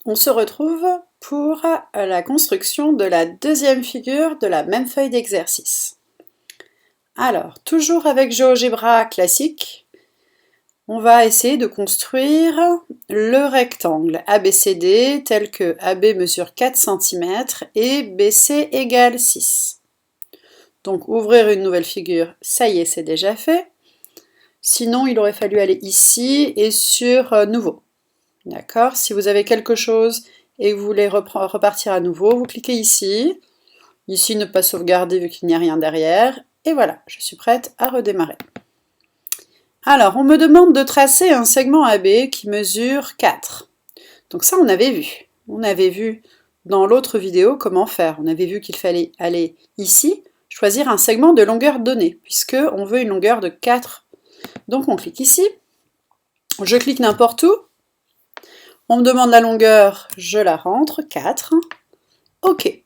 On se retrouve pour la construction de la deuxième figure de la même feuille d'exercice. Alors, toujours avec GeoGebra classique, on va essayer de construire le rectangle ABCD tel que AB mesure 4 cm et BC égale 6. Donc ouvrir une nouvelle figure, ça y est, c'est déjà fait. Sinon, il aurait fallu aller ici et sur Nouveau. D'accord? Si vous avez quelque chose et que vous voulez repartir à nouveau, vous cliquez ici. Ici, ne pas sauvegarder vu qu'il n'y a rien derrière. Et voilà, je suis prête à redémarrer. Alors, on me demande de tracer un segment AB qui mesure 4. Donc ça, on avait vu. On avait vu dans l'autre vidéo comment faire. On avait vu qu'il fallait aller ici, choisir un segment de longueur donnée, puisqu'on veut une longueur de 4. Donc on clique ici. Je clique n'importe où. On me demande la longueur, je la rentre, 4. OK.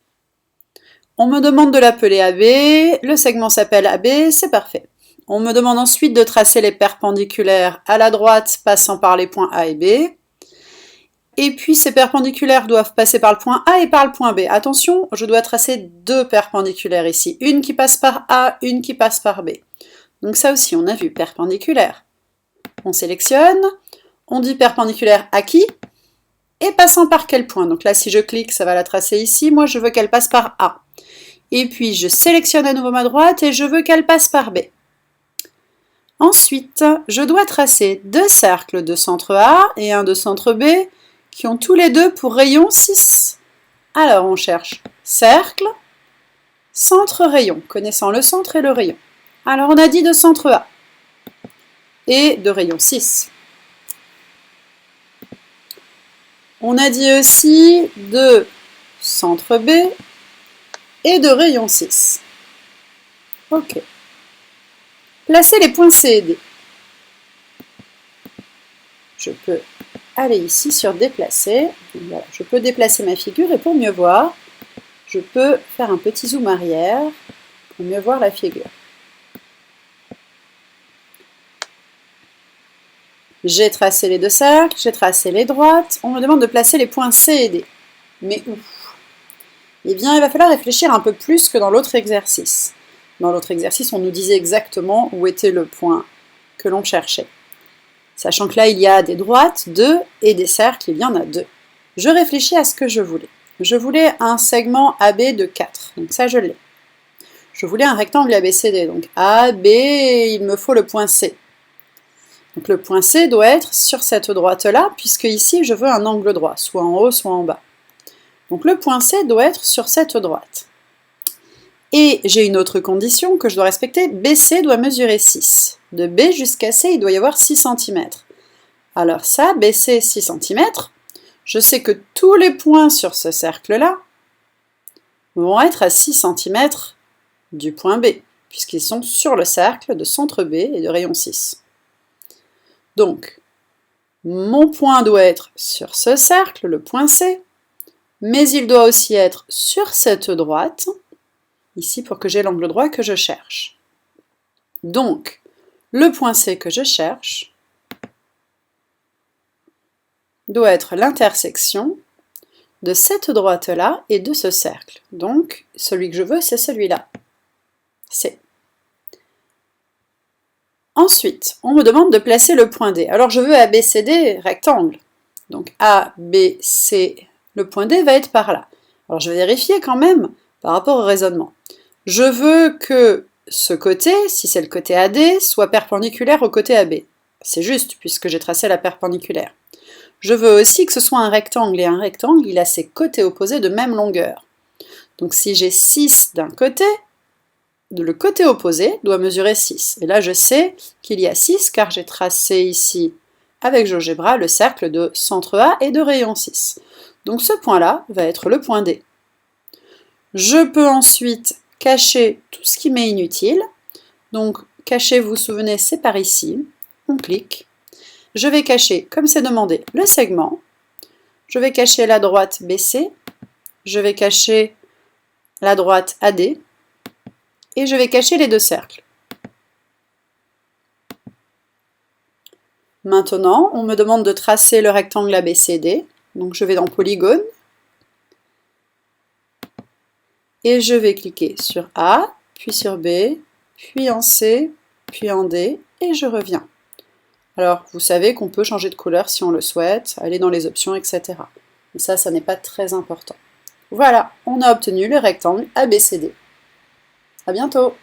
On me demande de l'appeler AB, le segment s'appelle AB, c'est parfait. On me demande ensuite de tracer les perpendiculaires à la droite passant par les points A et B. Et puis ces perpendiculaires doivent passer par le point A et par le point B. Attention, je dois tracer deux perpendiculaires ici. Une qui passe par A, une qui passe par B. Donc ça aussi, on a vu perpendiculaire. On sélectionne, on dit perpendiculaire à qui et passant par quel point. Donc là, si je clique, ça va la tracer ici. Moi, je veux qu'elle passe par A. Et puis, je sélectionne à nouveau ma droite et je veux qu'elle passe par B. Ensuite, je dois tracer deux cercles de centre A et un de centre B qui ont tous les deux pour rayon 6. Alors, on cherche cercle, centre, rayon, connaissant le centre et le rayon. Alors, on a dit de centre A et de rayon 6. On a dit aussi de centre B et de rayon 6. OK. Placez les points C et D. Je peux aller ici sur déplacer. Voilà, je peux déplacer ma figure et pour mieux voir, je peux faire un petit zoom arrière pour mieux voir la figure. J'ai tracé les deux cercles, j'ai tracé les droites. On me demande de placer les points C et D. Mais où? Eh bien, il va falloir réfléchir un peu plus que dans l'autre exercice. Dans l'autre exercice, on nous disait exactement où était le point que l'on cherchait. Sachant que là, il y a des droites, 2, et des cercles, il y en a 2. Je réfléchis à ce que je voulais. Je voulais un segment AB de 4, donc ça je l'ai. Je voulais un rectangle ABCD, donc AB, il me faut le point C. Donc le point C doit être sur cette droite-là, puisque ici je veux un angle droit, soit en haut, soit en bas. Donc le point C doit être sur cette droite. Et j'ai une autre condition que je dois respecter, BC doit mesurer 6. De B jusqu'à C, il doit y avoir 6 cm. Alors ça, BC 6 cm, je sais que tous les points sur ce cercle-là vont être à 6 cm du point B, puisqu'ils sont sur le cercle de centre B et de rayon 6. Donc, mon point doit être sur ce cercle, le point C, mais il doit aussi être sur cette droite, ici pour que j'ai l'angle droit que je cherche. Donc, le point C que je cherche doit être l'intersection de cette droite-là et de ce cercle. Donc, celui que je veux, c'est celui-là. C. Ensuite, on me demande de placer le point D. Alors, je veux ABCD rectangle. Donc, ABC, le point D va être par là. Alors, je vais vérifier quand même par rapport au raisonnement. Je veux que ce côté, si c'est le côté AD, soit perpendiculaire au côté AB. C'est juste, puisque j'ai tracé la perpendiculaire. Je veux aussi que ce soit un rectangle, et un rectangle, il a ses côtés opposés de même longueur. Donc si j'ai 6 d'un côté, le côté opposé doit mesurer 6. Et là, je sais qu'il y a 6, car j'ai tracé ici, avec GeoGebra, le cercle de centre A et de rayon 6. Donc ce point-là va être le point D. Je peux ensuite cacher tout ce qui m'est inutile. Donc cacher, vous vous souvenez, c'est par ici. On clique. Je vais cacher, comme c'est demandé, le segment. Je vais cacher la droite BC. Je vais cacher la droite AD. Et je vais cacher les deux cercles. Maintenant, on me demande de tracer le rectangle ABCD. Donc je vais dans Polygone, et je vais cliquer sur A, puis sur B, puis en C, puis en D, et je reviens. Alors, vous savez qu'on peut changer de couleur si on le souhaite, aller dans les options, etc. Mais ça n'est pas très important. Voilà, on a obtenu le rectangle ABCD. À bientôt!